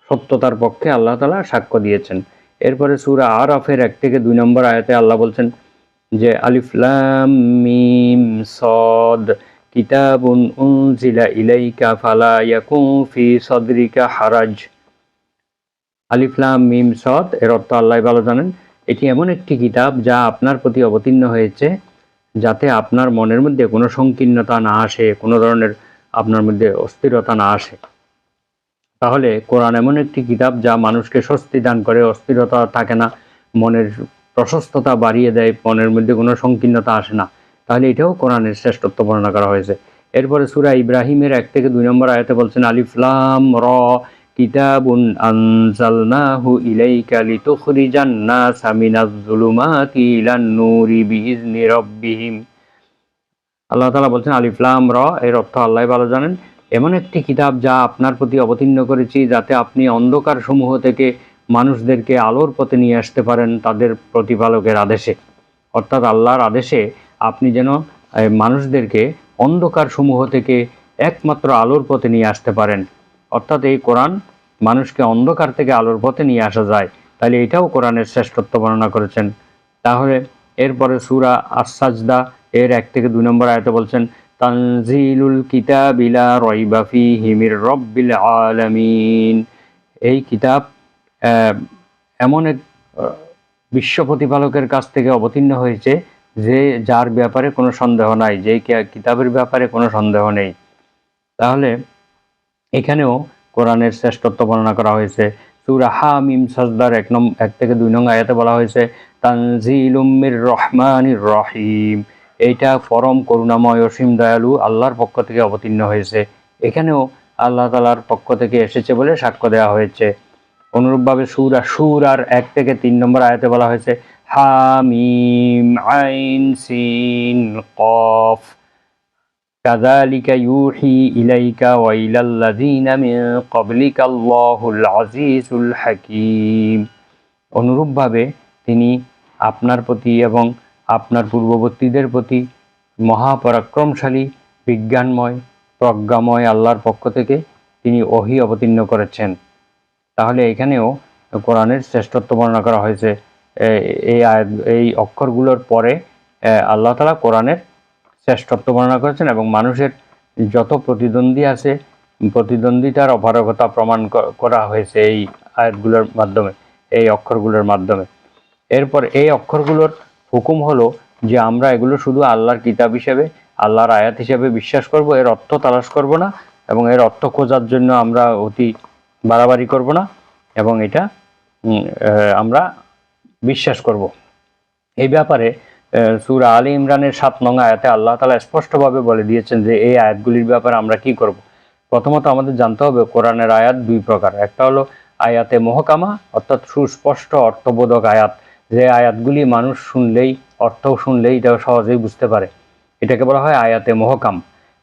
সত্যতার পক্ষে আল্লাহ তাআলা সাক্ষ্য দিয়েছেন। এরপরে সূরা আরাফের 1 থেকে 2 নম্বর আয়াতে আল্লাহ বলছেন যে আলিফ লাম মিম সদ কিতাবুন উনজিলা ইলাইকা ফালা ইয়াকুন ফি সাদরিকা হারাজ। আলিফ লাম মিম সদ এর অর্থ আল্লাহ ভালো জানেন। এটি এমন একটি কিতাব যা আপনার প্রতি অবতীর্ণ হয়েছে যাতে আপনার মনের মধ্যে কোনো সংকীর্ণতা না আসে, কোনো ধরনের আপনার মধ্যে অস্থিরতা না আসে। তাহলে কোরআন এমন একটি কিতাব যা মানুষকে স্বস্তি দান করে, অস্থিরতা থাকে না, মনের প্রশস্ততা বাড়িয়ে দেয়, মনের মধ্যে কোনো সংকীর্ণতা আসে না। তাহলে এটাও কোরআনের শ্রেষ্ঠত্ব বর্ণনা করা হয়েছে। এরপরে সূরা ইব্রাহিমের 1 থেকে 2 নম্বর আয়াতে বলছেন, আলিফ লাম র কিতাবুন আনজালনাহু ইলাইকা লিতুখরিজান নাসা মিনাজ যুলুমাতি ইলান নূরি বিইজনি রাব্বিহিম। আল্লাহ তাআলা বলছেন আলিফ লাম র এর অর্থ আল্লাহ ভালো জানেন। এমন একটি কিতাব যা আপনার প্রতি অবতীর্ণ করেছি যাতে আপনি অন্ধকার সমূহ থেকে মানুষদেরকে আলোর পথে নিয়ে আসতে পারেন তাদের প্রতিপালকের আদেশে। অর্থাৎ আল্লাহর আদেশে আপনি যেন মানুষদেরকে অন্ধকার সমূহ থেকে একমাত্র আলোর পথে নিয়ে আসতে পারেন। অর্থাৎ এই কোরআন মানুষকে অন্ধকার থেকে আলোর পথে নিয়ে আসা যায়। তাহলে এটাও কোরআনের শ্রেষ্ঠত্ব বর্ণনা করেছেন। তাহলে এরপরে সূরা আস-সাজদা এর 1 থেকে 2 নম্বর আয়াতে বলছেন, তানজিলুল কিতাবি লা রাইবা ফীহি মির রাব্বিল আলামিন। এই কিতাব এমন এক বিশ্ব প্রতিপালকের কাছ থেকে অবতীর্ণ হয়েছে যে যার ব্যাপারে কোনো সন্দেহ নাই, যে কিতাবের ব্যাপারে কোনো সন্দেহ নেই। তাহলে এখানেও কোরআনের শ্রেষ্ঠত্ব বর্ণনা করা হয়েছে। সূরা হামিম সাজদার 1 থেকে 2 নং আয়াতে বলা হয়েছে তানজিলুম মির রহমানির রহিম। এইটা পরম করুণাময় অসীম দয়ালু আল্লাহর পক্ষ থেকে অবতীর্ণ হয়েছে। এখানেও আল্লাহ তাআলার পক্ষ থেকে এসেছে বলে সাক্ষ্য দেওয়া হয়েছে। অনুরূপভাবে সূরা শুরার 1 থেকে 3 নম্বর আয়াতে বলা হয়েছে হামিম আইন সিন কফ কাযালিকা ইউহি ইলাইকা ওয়া ইলাল্লাযীনা মিন ক্বাবলিকা আল্লাহুল আজিজুল হাকীম। অনুরূপভাবে তিনি আপনার প্রতি এবং আপনার পূর্ববর্তীদের প্রতি মহাপরাক্রমশালী, বিজ্ঞানময়, প্রজ্ঞাময় আল্লাহর পক্ষ থেকে তিনি ওহী অবতীর্ণ করেছেন। তাহলে এখানেও কোরআনের শ্রেষ্ঠত্ব বর্ণনা করা হয়েছে। এই অক্ষরগুলোর পরে আল্লাহ তাআলা কোরআনের শ্রেষ্ঠত্ব বর্ণনা করেছেন এবং মানুষের যত প্রতিদ্বন্দ্বী আছে প্রতিদ্বন্দ্বিতার অপারগতা প্রমাণ করা হয়েছে এই আয়াতগুলোর মাধ্যমে, এই অক্ষরগুলোর মাধ্যমে। এরপর এই অক্ষরগুলোর হুকুম হলো যে আমরা এগুলো শুধু আল্লাহর কিতাব হিসেবে, আল্লাহর আয়াত হিসেবে বিশ্বাস করব, এর অর্থ তালাশ করব না এবং এর অর্থ খোঁজার জন্য আমরা অতি বাড়াবাড়ি করব না এবং এটা আমরা বিশ্বাস করব। এই ব্যাপারে সূরা আলী ইমরানের 7 নং আয়াতে আল্লাহ তাআলা স্পষ্টভাবে বলে দিয়েছেন যে এই আয়াতগুলির ব্যাপারে আমরা কি করব। প্রথমত আমাদের জানতে হবে কোরআনের আয়াত 2 প্রকার। একটা হলো আয়াতে মুহকামা, অর্থাৎ সুস্পষ্ট অর্থবোধক আয়াত, যে আয়াতগুলি মানুষ শুনলেই, অর্থ শুনলেই এটা সহজেই বুঝতে পারে, এটাকে বলা হয় আয়াতে মুহকাম।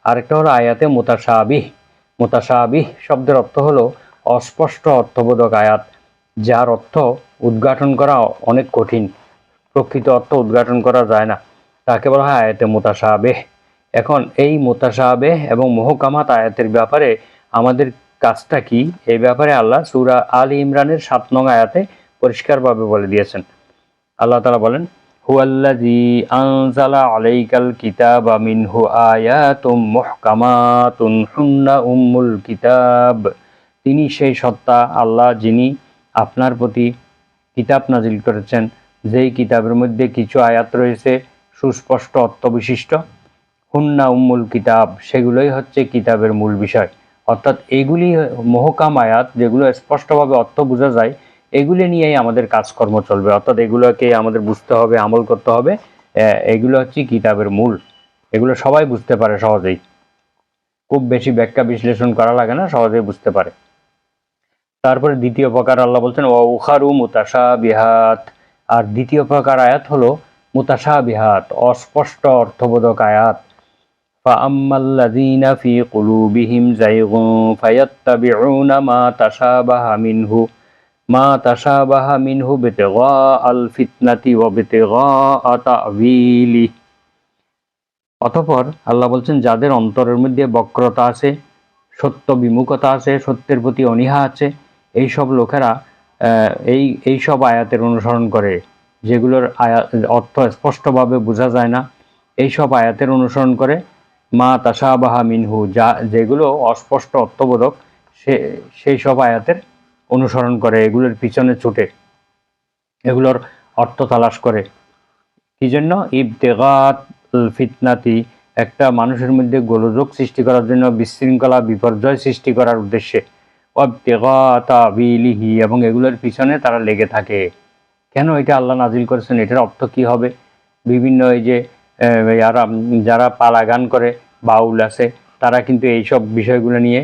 আরেকটা হলো আয়াতে মুতাশাবিহ। মুতাশাবিহ শব্দের অর্থ হলো অস্পষ্ট অর্থবোধক আয়াত, যার অর্থ উদ্ঘাটন করা অনেক কঠিন, প্রকৃত অর্থ উদ্ঘাটন করা যায় না, তাকে বলা হয় আয়াতে মুতাশাবিহ। এখন এই মুতাশাবিহ এবং মুহকামাত আয়াতের ব্যাপারে আমাদের কাজটা কি, এই ব্যাপারে আল্লাহ সূরা আলী ইমরানের 7 নং আয়াতে পরিষ্কারভাবে বলে দিয়েছেন। আল্লাহ তাআলা বলেন হুয়াল্লাযী আনজালা আলাইকাল কিতাবা মিনহু আয়াতুম মুহকামাতুন হুন্না উম্মুল কিতাব। তিনি সেই সত্তা আল্লাহ যিনি আপনার প্রতি কিতাব নাজিল করেছেন, যেই কিতাবের মধ্যে কিছু আয়াত রয়েছে সুস্পষ্ট অর্থ বিশিষ্ট, হুন্না উম্মুল কিতাব, সেগুলোই হচ্ছে কিতাবের মূল বিষয়। অর্থাৎ এগুলি মুহকাম আয়াত, যেগুলো স্পষ্টভাবে অর্থ বোঝা যায়, এগুলি নিয়েই আমাদের কাজকর্ম চলবে। অর্থাৎ এগুলোকে আমাদের বুঝতে হবে, আমল করতে হবে। এগুলো হচ্ছে কিতাবের মূল, এগুলো সবাই বুঝতে পারে সহজেই, খুব বেশি ব্যাখ্যা বিশ্লেষণ করা লাগে না, সহজেই বুঝতে পারে। তারপরে দ্বিতীয় প্রকার আল্লাহ বলছেন ওয়া উখারু মুতাশাবিহাত। আর দ্বিতীয় প্রকার আয়াত হলো মুতাশাবিহাত, অস্পষ্ট অর্থবোধক আয়াত। ফাআম্মাল্লাযীনা ফী কুলুবিহিম যায়গুন ফায়াত্তাবিউনা মা তাশাবাহা মিনহু বিতিগাআল ফিতনাতি ওয়া বিতিগাআ তা'ওয়িলি। অতঃপর আল্লাহ বলছেন যাদের অন্তরের মধ্যে বক্রতা আছে, সত্য বিমুখতা আছে, সত্যের প্রতি অনীহা আছে, এই সব লোকেরা এই সব আয়াতের অনুসরণ করে, যেগুলোর অর্থ স্পষ্টভাবে বোঝা যায় না, এই সব আয়াতের অনুসরণ করে। মা তাশাবাহা মিনহু, যেগুলো অস্পষ্ট অর্থবোধক, সেই সব আয়াতের অনুসরণ করে, এগুলোর পিছনে ছুটে, এগুলোর অর্থ তালাশ করে। কি জন্য? ইবতিগাআল ফিতনাতি, একটা মানুষের মধ্যে গোলযোগ সৃষ্টি করার জন্য, বিশৃঙ্খলা বিপর্যয় সৃষ্টি করার উদ্দেশ্যে। ওয়াবতিগাআ তা'ওয়িলিহি, এবং এগুলোর পিছনে তারা লেগে থাকে। কেন এটা আল্লাহ নাজিল করেছেন, এটার অর্থ কি হবে? বিভিন্ন এই যে যারা পালা গান করে, বাউল আছে, তারা কিন্তু এইসব বিষয়গুলো নিয়ে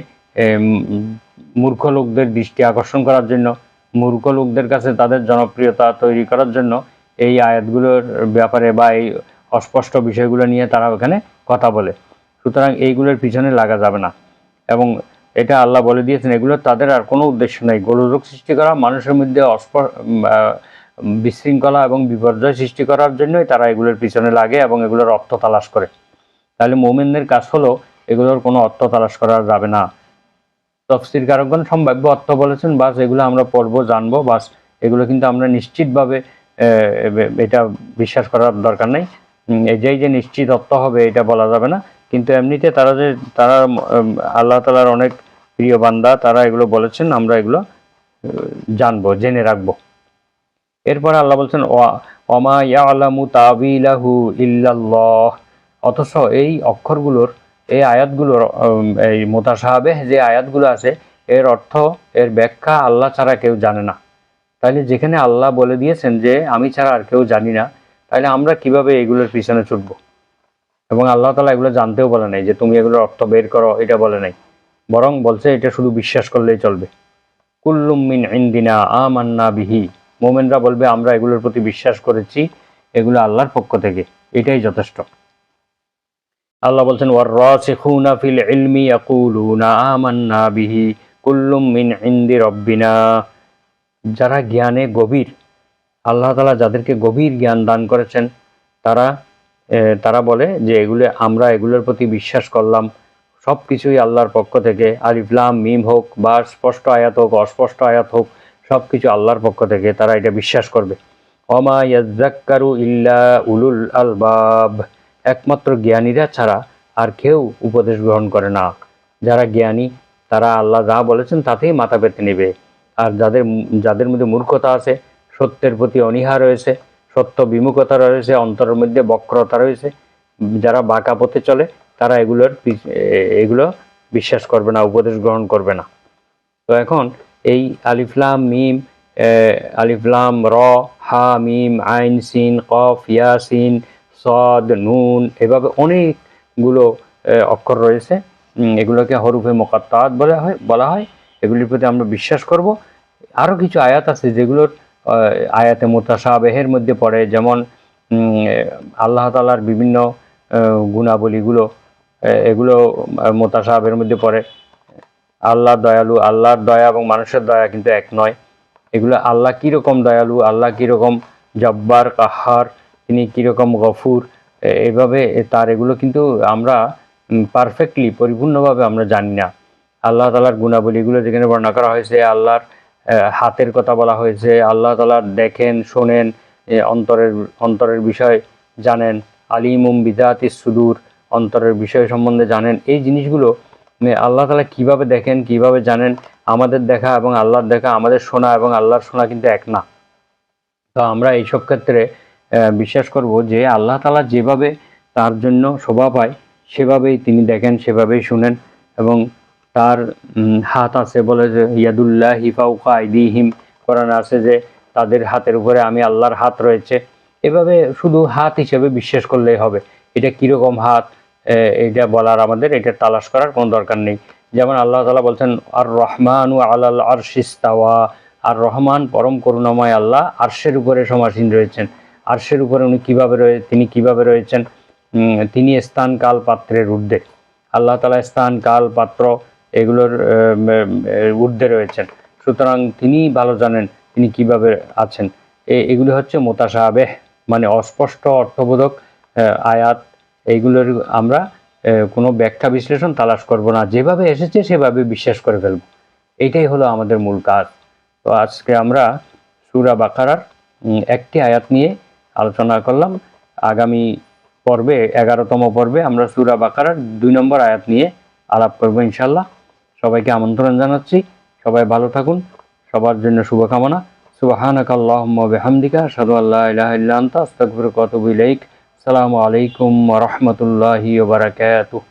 মূর্খ লোকদের দৃষ্টি আকর্ষণ করার জন্য, মূর্খ লোকদের কাছে তাদের জনপ্রিয়তা তৈরি করার জন্য এই আয়াতগুলোর ব্যাপারে বা এই অস্পষ্ট বিষয়গুলো নিয়ে তারা ওখানে কথা বলে। সুতরাং এইগুলোর পিছনে লাগা যাবে না। এবং এটা আল্লাহ বলে দিয়েছেন এগুলো তাদের আর কোনো উদ্দেশ্য নেই, গোলযোগ সৃষ্টি করা, মানুষের মধ্যে বিশৃঙ্খলা এবং বিপর্যয় সৃষ্টি করার জন্যই তারা এগুলোর পিছনে লাগে এবং এগুলোর অর্থ তালাশ করে। তাহলে মুমিনদের কাজ হলো এগুলোর কোনো অর্থ তালাশ করা যাবে না। তাফসীর কারকগণ সম্ভাব্য অর্থ বলেছেন, বাস এগুলো আমরা পড়বো, জানবো, বাস এগুলো কিন্তু আমরা নিশ্চিতভাবে এটা বিশ্বাস করার দরকার নেই। যেই যে নিশ্চিত অর্থ হবে এটা বলা যাবে না, কিন্তু এমনিতে তারা আল্লাহ তাআলার অনেক প্রিয় বান্দা, তারা এগুলো বলেছেন, আমরা এগুলো জানবো, জেনে রাখবো। এরপর আল্লাহ বলছেন ওমা ইয়ালামু তাবিলাহু ইল্লাল্লাহ। অথচ এই অক্ষরগুলোর, এই আয়াতগুলোর, এই মুতাশাবিহ যে আয়াতগুলো আছে, এর অর্থ, এর ব্যাখ্যা আল্লাহ ছাড়া কেউ জানে না। তাহলে যেখানে আল্লাহ বলে দিয়েছেন যে আমি ছাড়া আর কেউ জানি না, তাহলে আমরা কিভাবে এগুলোর পিছনে ছুটব? এবং আল্লাহ তাআলা এগুলো জানতেও বলে নাই যে তুমি এগুলোর অর্থ বের করো, এটা বলে নাই। বরং বলছে এটা শুধু বিশ্বাস করলেই চলবে। কুল্লুম মিন ইনদিনা আমান্না বিহি। মোমেনরা বলবে আমরা এগুলোর প্রতি বিশ্বাস করেছি, এগুলো আল্লাহর পক্ষ থেকে, এটাই যথেষ্ট। আল্লাহ বলছেন ওয়ার-রাসিখুনা ফিল ইলমি ইয়াকুলুনা আমান্না বিহি কুল্লুম মিন ইনদি রাব্বিনা। যারা জ্ঞানে গভীর, আল্লাহ তাআলা যাদেরকে গভীর জ্ঞান দান করেছেন, তারা বলে যে আমরা এগুলোর প্রতি বিশ্বাস করলাম, সব কিছুই আল্লাহর পক্ষ থেকে। আলিফ লাম মিম হোক বা স্পষ্ট আয়াত হোক অস্পষ্ট আয়াত হোক, সব কিছু আল্লাহর পক্ষ থেকে, তারা এটা বিশ্বাস করবে। ওমা ইয়াযাক্কারু ইল্লা উলুল আলবাব। একমাত্র জ্ঞানীরা ছাড়া আর কেউ উপদেশ গ্রহণ করে না। যারা জ্ঞানী তারা আল্লাহ যা বলেছেন তাতেই মাথা পেতে নেবে। আর যাদের মধ্যে মূর্খতা আছে, সত্যের প্রতি অনীহা রয়েছে, সত্য বিমুখতা রয়েছে, অন্তরের মধ্যে বক্রতা রয়েছে, যারা বাঁকা পথে চলে, তারা এগুলো বিশ্বাস করবে না, উপদেশ গ্রহণ করবে না। তো এখন এই আলিফ লাম মিম, আলিফ লাম র, হা মিম আইন সিন কফ ইয়াসিন সদ নুন, এভাবে অনেকগুলো অক্ষর রয়েছে। এগুলোকে হরুফে মুকাত্তাআত বলা হয়। এগুলির প্রতি আমরা বিশ্বাস করব। আরও কিছু আয়াত আছে যেগুলোর আয়াতে মুতাশাবিহের মধ্যে পড়ে, যেমন আল্লাহ তাআলার বিভিন্ন গুণাবলীগুলো, এগুলো মুতাশাবিহের মধ্যে পড়ে। আল্লাহ দয়ালু, আল্লাহর দয়া এবং মানুষের দয়া কিন্তু এক নয়। এগুলো আল্লাহ কীরকম দয়ালু, আল্লাহ কীরকম জব্বার কাহার, তিনি কীরকম গফুর, এইভাবে এগুলো কিন্তু আমরা পারফেক্টলি, পরিপূর্ণভাবে আমরা জানি না। আল্লাহ তাআলার গুণাবলীগুলো যেখানে বর্ণনা করা হয়েছে, আল্লাহর হাতের কথা বলা হয়েছে, আল্লাহ তাআলা দেখেন, শোনেন, অন্তরের বিষয় জানেন, আলিমুম বিযাতিস সুদূর, অন্তরের বিষয় সম্বন্ধে জানেন। এই জিনিসগুলো আল্লাহ তাআলা কিভাবে দেখেন, কিভাবে জানেন, আমাদের দেখা এবং আল্লাহর দেখা, আমাদের শোনা এবং আল্লাহর শোনা কিন্তু এক না। তো আমরা এইসব ক্ষেত্রে বিশ্বাস করব যে আল্লাহ তাআলা যেভাবে তার জন্য শোভা পায় সেভাবেই তিনি দেখেন, সেভাবেই শুনেন। এবং তার হাত আছে, বলে যে ইয়াদুল্লাহি ফাওকা আইদিহিম, কোরআনে আছে যে তাদের হাতের উপরে আমি আল্লাহর হাত রয়েছে। এভাবে শুধু হাত হিসেবে বিশ্বাস করলেই হবে। এটা কীরকম হাত, এটা বলার, আমাদের এটা তালাশ করার কোনো দরকার নেই। যেমন আল্লাহ তাআলা বলছেন আর রহমানু আলাল আরশিস তাওয়া। আর রহমান পরম করুণাময় আল্লাহ আরশের উপরে সমাসীন রয়েছেন। আরশের উপরে তিনি কিভাবে রয়েছেন? তিনি স্থান কাল পাত্রের ঊর্ধ্বে। আল্লাহ তাআলা স্থান কাল পাত্র এগুলোর ঊর্ধ্বে রয়েছেন। সুতরাং তিনি ভালো জানেন তিনি কিভাবে আছেন। এগুলি হচ্ছে মুতাশাবিহ, মানে অস্পষ্ট অর্থবোধক আয়াত। এইগুলোর আমরা কোনো ব্যাখ্যা বিশ্লেষণ তালাশ করব না, যেভাবে এসেছে সেভাবে বিশ্বাস করে ফেলব। এইটাই হলো আমাদের মূল কাজ। তো আজকে আমরা সূরা বাকারার একটি আয়াত নিয়ে আলোচনা করলাম। আগামী পর্বে, 11তম পর্বে, আমরা সূরা বাকারার 2 নম্বর আয়াত নিয়ে আলাপ করব ইনশাআল্লাহ। সবাইকে আমন্ত্রণ জানাচ্ছি। সবাই ভালো থাকুন, সবার জন্য শুভকামনা। সুবহানাকাল্লাহুম্মা ওয়া বিহামদিকা আশহাদু আল্লা ইলাহা ইল্লা আনতা আস্তাগফিরুকা ওয়া আতুবু ইলাইক। আসসালামু আলাইকুম ওয়া রাহমাতুল্লাহি ওয়া বারাকাতুহু।